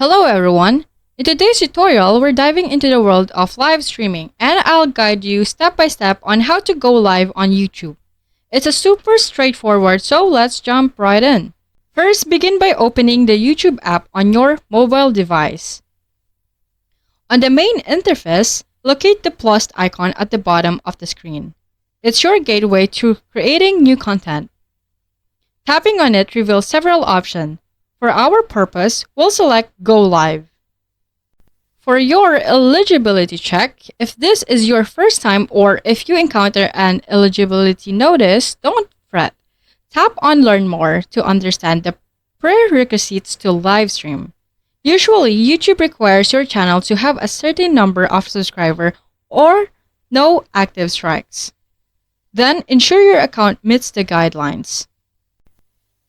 Hello everyone! In today's tutorial, we're diving into the world of live streaming and I'll guide you step by step on how to go live on YouTube. It's a super straightforward, so let's jump right in. First, begin by opening the YouTube app on your mobile device. On the main interface, locate the plus icon at the bottom of the screen. It's your gateway to creating new content. Tapping on it reveals several options. For our purpose, we'll select Go Live. For your eligibility check, if this is your first time or if you encounter an eligibility notice, don't fret. Tap on Learn More to understand the prerequisites to live stream. Usually, YouTube requires your channel to have a certain number of subscribers or no active strikes. Then, ensure your account meets the guidelines.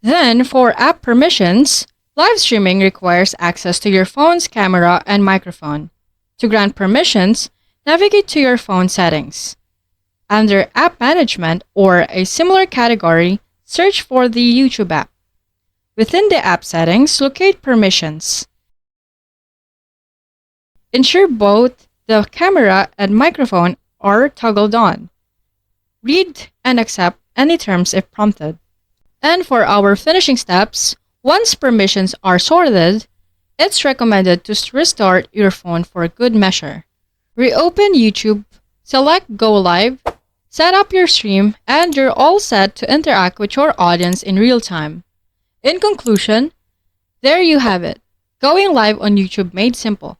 Then, for app permissions, live streaming requires access to your phone's camera and microphone. To grant permissions, navigate to your phone settings. Under App Management or a similar category, search for the YouTube app. Within the app settings, locate Permissions. Ensure both the camera and microphone are toggled on. Read and accept any terms if prompted. And for our finishing steps, once permissions are sorted, it's recommended to restart your phone for good measure. Reopen YouTube, select Go Live, set up your stream, and you're all set to interact with your audience in real time. In conclusion, there you have it, going live on YouTube made simple.